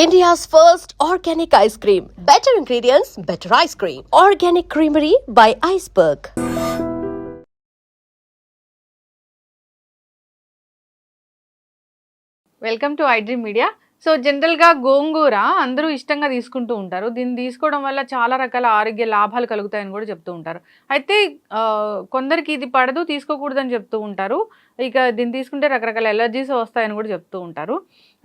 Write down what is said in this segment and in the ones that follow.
India's first organic ice cream. Better ingredients, better ice cream. Organic Creamery by Iceberg. Welcome to iDream media. So జనరల్గా గోంగూర అందరూ ఇష్టంగా తీసుకుంటూ ఉంటారు. దీన్ని తీసుకోవడం వల్ల చాలా రకాల ఆరోగ్య లాభాలు కలుగుతాయని కూడా చెప్తూ ఉంటారు. అయితే కొందరికి ఇది పడదు, తీసుకోకూడదని చెప్తూ ఉంటారు. ఇక దీన్ని తీసుకుంటే రకరకాల ఎలర్జీస్ వస్తాయని కూడా చెప్తూ ఉంటారు.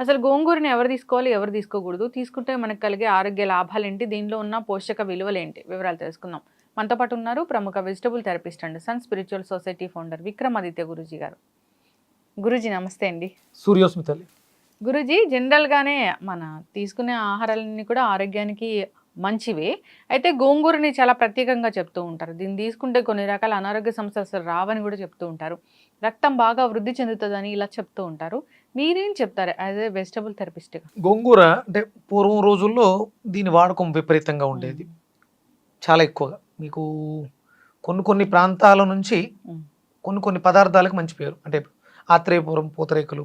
అసలు గోంగూరని ఎవరు తీసుకోవాలి, ఎవరు తీసుకోకూడదు, తీసుకుంటే మనకు కలిగే ఆరోగ్య లాభాలు ఏంటి, దీనిలో ఉన్న పోషక విలువలు ఏంటి, వివరాలు తెలుసుకుందాం. మనతో పాటు ఉన్నారు ప్రముఖ vegetable therapist and sun spiritual society founder Vikramaditya Guruji గారు. గురూజీ నమస్తే అండి. సూర్యోస్మితల్లి. గురూజీ, జనరల్గానే మన తీసుకునే ఆహారాలన్నీ కూడా ఆరోగ్యానికి మంచివే. అయితే గోంగూరని చాలా ప్రత్యేకంగా చెప్తూ ఉంటారు. దీన్ని తీసుకుంటే కొన్ని రకాల అనారోగ్య సమస్యలు అసలు రావని కూడా చెప్తూ ఉంటారు. రక్తం బాగా వృద్ధి చెందుతుందని ఇలా చెప్తూ ఉంటారు. మీరేం చెప్తారు యాజ్ ఏ వెజిటబుల్ థెరపిస్ట్గా? గోంగూర అంటే పూర్వం రోజుల్లో దీని వాడకం విపరీతంగా ఉండేది, చాలా ఎక్కువగా. మీకు కొన్ని ప్రాంతాల నుంచి కొన్ని పదార్థాలకు మంచి పేరు. అంటే ఆత్రేయపురం పూతరేకులు,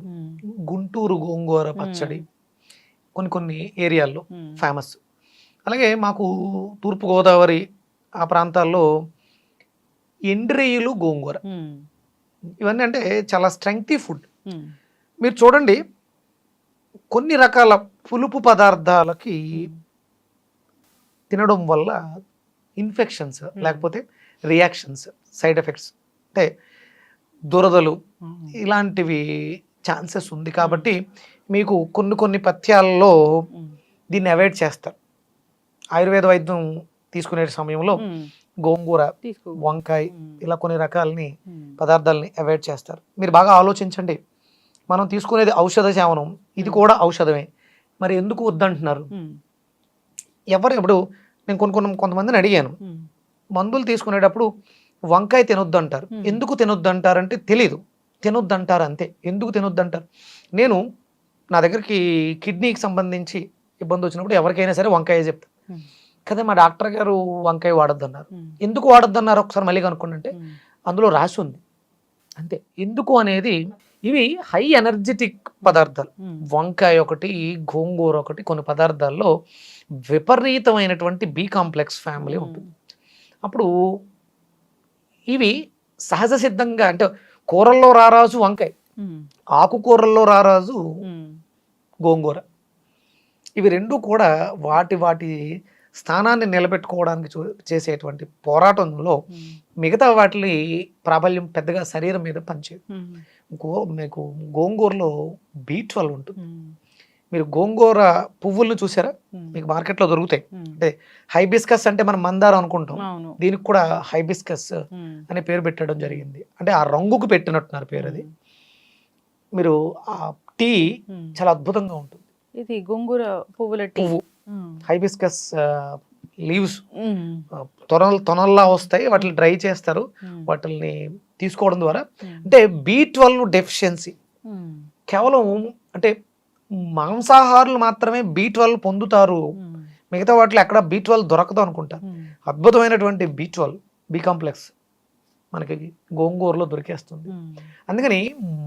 గుంటూరు గోంగూర పచ్చడి కొన్ని ఏరియాల్లో ఫేమస్. అలాగే మాకు తూర్పుగోదావరి ఆ ప్రాంతాల్లో ఎండ్రేయులు గోంగూర, ఇవన్నీ అంటే చాలా స్ట్రెంగ్తీ ఫుడ్. మీరు చూడండి, కొన్ని రకాల పులుపు పదార్థాలకి తినడం వల్ల ఇన్ఫెక్షన్స్ లేకపోతే రియాక్షన్స్, సైడ్ ఎఫెక్ట్స్ అంటే దురదలు ఇలాంటివి ఛాన్సెస్ ఉంది. కాబట్టి మీకు కొన్ని పథ్యాల్లో దీన్ని అవాయిడ్ చేస్తారు. ఆయుర్వేద వైద్యం తీసుకునే సమయంలో గోంగూర, వంకాయ ఇలా కొన్ని రకాలని పదార్థాలని అవాయిడ్ చేస్తారు. మీరు బాగా ఆలోచించండి, మనం తీసుకునేది ఔషధ సేవనం, ఇది కూడా ఔషధమే, మరి ఎందుకు వద్దంటున్నారు? ఇప్పుడు నేను కొంతమందిని అడిగాను, మందులు తీసుకునేటప్పుడు వంకాయ తినొద్దు అంటారు. ఎందుకు తినొద్దు అంటారంటే తెలీదు, తినొద్దు అంటారు అంతే. ఎందుకు తినొద్దు అంటారు? నేను నా దగ్గరికి కిడ్నీకి సంబంధించి ఇబ్బంది వచ్చినప్పుడు ఎవరికైనా సరే వంకాయ చెప్తాను కదా, మా డాక్టర్ గారు వంకాయ వాడొద్దు అన్నారు. ఎందుకు వాడొద్దు అన్నారు ఒకసారి మళ్ళీ కనుక్కోండి అంటే అందులో రాసి ఉంది అంతే. ఎందుకు అనేది, ఇవి హై ఎనర్జెటిక్ పదార్థాలు. వంకాయ ఒకటి, గోంగూర ఒకటి, కొన్ని పదార్థాల్లో విపరీతమైనటువంటి బి కాంప్లెక్స్ ఫ్యామిలీ ఉంటుంది. అప్పుడు ఇవి సహజ సిద్ధంగా, అంటే కూరల్లో రారాజు వంకాయ, ఆకుకూరల్లో రారాజు గోంగూర. ఇవి రెండు కూడా వాటి స్థానాన్ని నిలబెట్టుకోవడానికి చేసేటువంటి పోరాటంలో మిగతా వాటి ప్రాబల్యం పెద్దగా శరీరం మీద పనిచేయదు. మీకు గోంగూరలో B12 ఉంటుంది. మీరు గోంగూర పువ్వులను చూసారా? మీకు మార్కెట్లో దొరుకుతాయి. అంటే హైబిస్కస్ అంటే మనం మందారం అనుకుంటాం, దీనికి కూడా హైబిస్కస్ అనే పేరు పెట్టడం జరిగింది. అంటే ఆ రంగుకు పెట్టినట్టున్నారు పేరు. అది మీరు ఆ టీ చాలా అద్భుతంగా ఉంటుంది. ఇది గోంగూర పువ్వు, హైబిస్కస్ లీవ్స్ తొనల్లా వస్తాయి. వాటిని డ్రై చేస్తారు. వాటిని తీసుకోవడం ద్వారా అంటే B12 డెఫిషియన్సీ, కేవలం అంటే మాంసాహారులు మాత్రమే B12 పొందుతారు, మిగతా వాటిలో ఎక్కడ B12 దొరకదు అనుకుంటారు. అద్భుతమైనటువంటి B12, బి కాంప్లెక్స్ మనకి గోంగూరలో దొరికేస్తుంది. అందుకని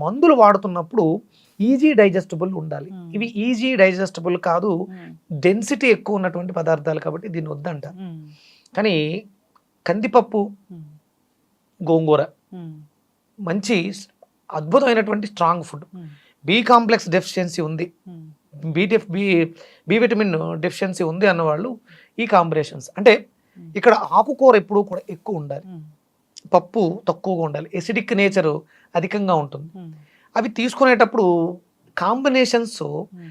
మందులు వాడుతున్నప్పుడు ఈజీ డైజెస్టబుల్ ఉండాలి. ఇవి ఈజీ డైజెస్టబుల్ కాదు, డెన్సిటీ ఎక్కువ ఉన్నటువంటి పదార్థాలు, కాబట్టి దీన్ని వద్దంటారు. కానీ కందిపప్పు, గోంగూర మంచి అద్భుతమైనటువంటి strong food. B complex deficiency ఉంది, బి విటమిన్ డెఫిషియన్సీ ఉంది అన్నవాళ్ళు ఈ కాంబినేషన్స్. అంటే ఇక్కడ ఆకుకూర ఎప్పుడూ కూడా ఎక్కువ ఉండాలి, పప్పు తక్కువగా ఉండాలి, ఎసిడిక్ నేచరు అధికంగా ఉంటుంది. అవి తీసుకునేటప్పుడు కాంబినేషన్స్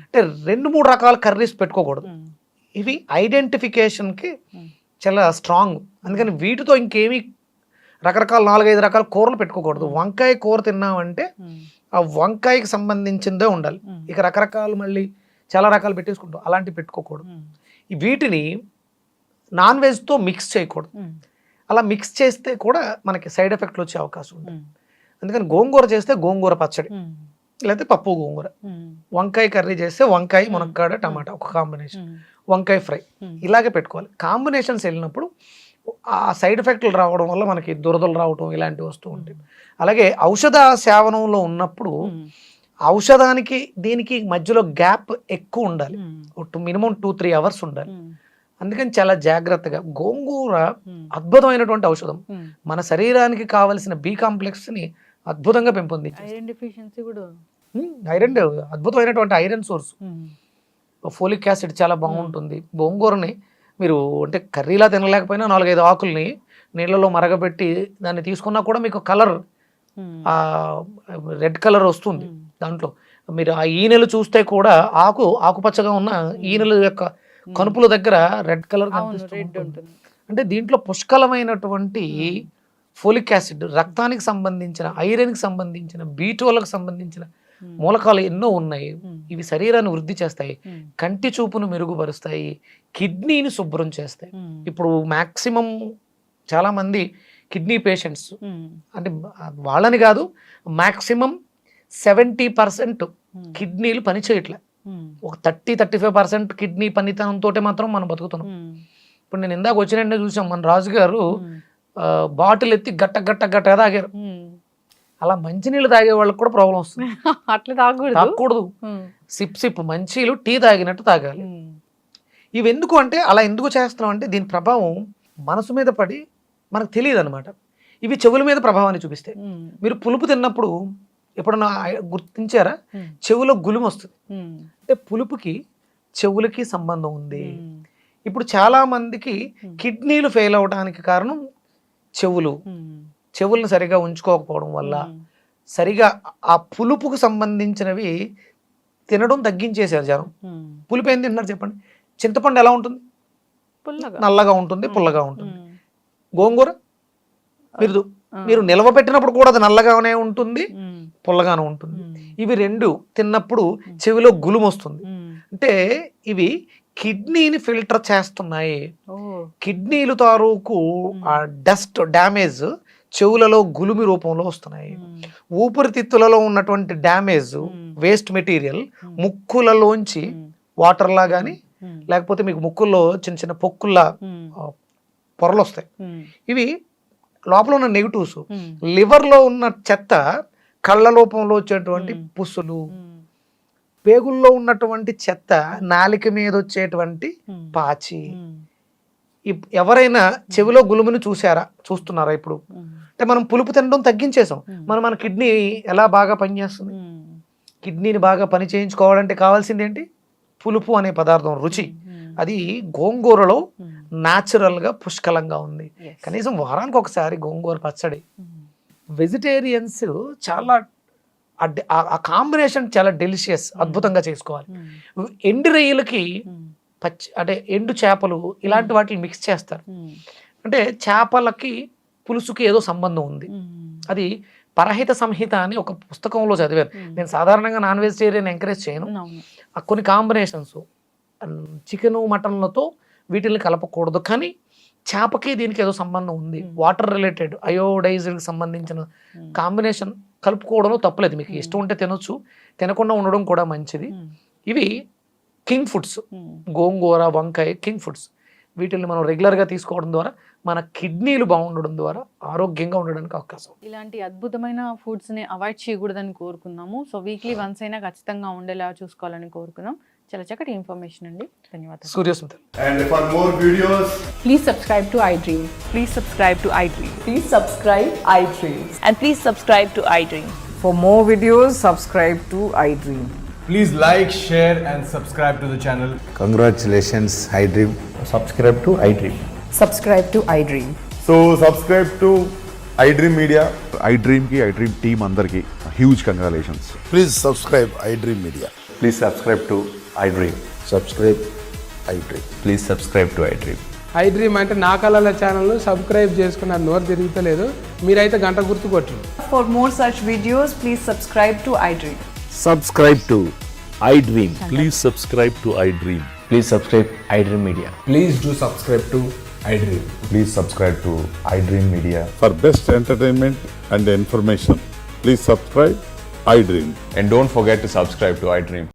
అంటే 2-3 రకాల కర్రీస్ పెట్టుకోకూడదు. ఇవి ఐడెంటిఫికేషన్కి చాలా స్ట్రాంగ్. అందుకని వీటితో ఇంకేమీ రకరకాల 4-5 రకాల కూరలు పెట్టుకోకూడదు. వంకాయ కూర తిన్నామంటే ఆ వంకాయకి సంబంధించిందే ఉండాలి. ఇక రకరకాలు మళ్ళీ చాలా రకాలు పెట్టేసుకుంటాం, అలాంటివి పెట్టుకోకూడదు. వీటిని నాన్ వెజ్తో మిక్స్ చేయకూడదు. అలా మిక్స్ చేస్తే కూడా మనకి సైడ్ ఎఫెక్ట్లు వచ్చే అవకాశం ఉంది. అందుకని గోంగూర చేస్తే గోంగూర పచ్చడి, లేకపోతే పప్పు గోంగూర. వంకాయ కర్రీ చేస్తే వంకాయ, మునక్కాడ, టమాటా ఒక కాంబినేషన్, వంకాయ ఫ్రై, ఇలాగే పెట్టుకోవాలి. కాంబినేషన్స్ వెళ్ళినప్పుడు ఆ సైడ్ ఎఫెక్ట్లు రావడం వల్ల మనకి దురదలు రావడం ఇలాంటివి వస్తూ ఉంటాయి. అలాగే ఔషధ సేవనంలో ఉన్నప్పుడు ఔషధానికి దీనికి మధ్యలో గ్యాప్ ఎక్కువ ఉండాలి, మినిమం 2-3 అవర్స్ ఉండాలి. అందుకని చాలా జాగ్రత్తగా గోంగూర అద్భుతమైనటువంటి ఔషధం, మన శరీరానికి కావలసిన బి కాంప్లెక్స్ ని అద్భుతంగా పెంపొందించి, ఐరన్ డెఫిషియన్సీ కూడా ఐరన్ అద్భుతమైనటువంటి ఐరన్ సోర్స్, ఫోలిక్ యాసిడ్ చాలా బాగుంటుంది. గోంగూరని మీరు అంటే కర్రీలా తినలేకపోయినా 4-5 ఆకుల్ని నీళ్ళలో మరగబెట్టి దాన్ని తీసుకున్నా కూడా మీకు కలర్ రెడ్ కలర్ వస్తుంది. దాంట్లో మీరు ఆ ఈనెలు చూస్తే కూడా ఆకుపచ్చగా ఉన్న ఈనెల యొక్క కనుపుల దగ్గర రెడ్ కలర్ కనిపిస్తుంది. అంటే దీంట్లో పుష్కలమైనటువంటి ఫోలిక్ యాసిడ్, రక్తానికి సంబంధించిన, ఐరన్కి సంబంధించిన, B12కి సంబంధించిన మూలకాలు ఎన్నో ఉన్నాయి. ఇవి శరీరాన్ని వృద్ధి చేస్తాయి, కంటి చూపును మెరుగుపరుస్తాయి, కిడ్నీని శుభ్రం చేస్తాయి. ఇప్పుడు మ్యాక్సిమం చాలా మంది కిడ్నీ పేషెంట్స్, అంటే వాళ్ళని కాదు, మ్యాక్సిమం 70% కిడ్నీలు పనిచేయట్లే. ఒక 30-35% కిడ్నీ పనితనంతో మాత్రం మనం బతుకుతున్నాం. ఇప్పుడు నేను ఇందాక వచ్చినట్టే చూసాం, మన రాజుగారు బాటిల్ ఎత్తి గట్ట తాగారు. అలా మంచినీళ్ళు తాగే వాళ్ళకి కూడా ప్రాబ్లం వస్తుంది. అట్లా తాగకూడదు. సిప్ మంచిలు టీ తాగినట్టు తాగాలి. ఇవి ఎందుకు అంటే, అలా ఎందుకు చేస్తున్నాం అంటే దీని ప్రభావం మనసు మీద పడి మనకు తెలియదు అనమాట. ఇవి చెవుల మీద ప్రభావాన్ని చూపిస్తాయి. మీరు పులుపు తిన్నప్పుడు ఎప్పుడన్నా గుర్తించారా, చెవులో గులుము వస్తుంది. అంటే పులుపుకి చెవులకి సంబంధం ఉంది. ఇప్పుడు చాలా మందికి కిడ్నీలు ఫెయిల్ అవడానికి కారణం చెవులను సరిగా ఉంచుకోకపోవడం వల్ల, సరిగా ఆ పులుపుకు సంబంధించినవి తినడం తగ్గించేశారు జనం. పులుపు ఏం తింటున్నారు చెప్పండి? చింతపండు ఎలా ఉంటుంది? నల్లగా ఉంటుంది, పుల్లగా ఉంటుంది. గోంగూర మీరు నిల్వ పెట్టినప్పుడు కూడా అది నల్లగానే ఉంటుంది, పుల్లగానే ఉంటుంది. ఇవి రెండు తిన్నప్పుడు చెవిలో గులుము వస్తుంది. అంటే ఇవి కిడ్నీని ఫిల్టర్ చేస్తున్నాయి. కిడ్నీలు తాలూకు ఆ డస్ట్ డ్యామేజ్ చెవులలో గులుమి రూపంలో వస్తున్నాయి. ఊపిరితిత్తులలో ఉన్నటువంటి డ్యామేజ్ వేస్ట్ మెటీరియల్ ముక్కులలోంచి వాటర్లా కానీ, లేకపోతే మీకు ముక్కుల్లో చిన్న చిన్న పొక్కుల్లా పొరలు వస్తాయి. ఇవి లోపల ఉన్న నెగిటివ్స్. లివర్లో ఉన్న చెత్త కళ్ళ రూపంలో వచ్చేటువంటి పుస్సులు, పేగుల్లో ఉన్నటువంటి చెత్త నాలిక మీద వచ్చేటువంటి పాచి. ఎవరైనా చెవిలో గులుముని చూస్తున్నారా ఇప్పుడు? అంటే మనం పులుపు తినడం తగ్గించేసాం. మన కిడ్నీ ఎలా బాగా పనిచేస్తుంది? కిడ్నీని బాగా పని చేయించుకోవాలంటే కావాల్సింది ఏంటి? పులుపు అనే పదార్థం, రుచి. అది గోంగూరలో న్యాచురల్ గా పుష్కలంగా ఉంది. కనీసం వారానికి ఒకసారి గోంగూర పచ్చడి. వెజిటేరియన్స్ చాలా ఆ కాంబినేషన్ చాలా డెలిషియస్, అద్భుతంగా చేసుకోవాలి. ఎండు రొయ్యలకి అంటే ఎండు చేపలు ఇలాంటి వాటిని మిక్స్ చేస్తారు. అంటే చేపలకి పులుసుకి ఏదో సంబంధం ఉంది. అది పరహిత సంహిత అని ఒక పుస్తకంలో చదివాను. నేను సాధారణంగా నాన్ వెజిటేరియన్ ఎంకరేజ్ చేయను. కొన్ని కాంబినేషన్స్ చికెను మటన్లతో వీటిని కలపకూడదు, కానీ చేపకి దీనికి ఏదో సంబంధం ఉంది. వాటర్ రిలేటెడ్ అయోడైజ్కి సంబంధించిన కాంబినేషన్ కలుపుకోవడంలో తప్పలేదు. మీకు ఇష్టం ఉంటే తినొచ్చు, తినకుండా ఉండడం కూడా మంచిది. ఇవి కింగ్ ఫుడ్స్, గోంగూర, వంకాయ కింగ్ ఫుడ్స్. వీటిని మనం రెగ్యులర్గా తీసుకోవడం ద్వారా మన కిడ్నీలు బాగుండడం ద్వారా ఆరోగ్యంగా ఉండడానికి అవకాశం. ఇలాంటి అద్భుతమైన ఫుడ్స్ని అవాయిడ్ చేయకూడదని కోరుకున్నాము. సో వీక్లీ వన్స్ అయినా ఖచ్చితంగా ఉండేలా చూసుకోవాలని కోరుకున్నాం. చాలా చక్కటి ఇన్ఫర్మేషన్ అండి, ధన్యవాదాలు. Suryasmita. And for more videos, Please subscribe to iDream. Please subscribe to iDream. Please subscribe iDream. And please subscribe to iDream. For more videos, subscribe to iDream. please like, share and subscribe to the channel. Congratulations, iDream. Subscribe to iDream. Subscribe to iDream. So subscribe to iDream Media. iDream ki iDream team అందరికి huge congratulations. Please subscribe iDream Media. Please subscribe to iDream. Subscribe iDream. Please subscribe to iDream. iDream అంటే నా కళల ఛానల్ను subscribe చేసుకున్న నోరు తిరుగుతలేదు, మీరైతే గంట గుర్తు కొట్టండి. For more such videos, please subscribe to iDream. Subscribe to iDream. Please subscribe to iDream. Please subscribe iDream Media. Please do subscribe to iDream. Please subscribe to iDream Media. For best entertainment and information, please subscribe iDream. And don't forget to subscribe to iDream.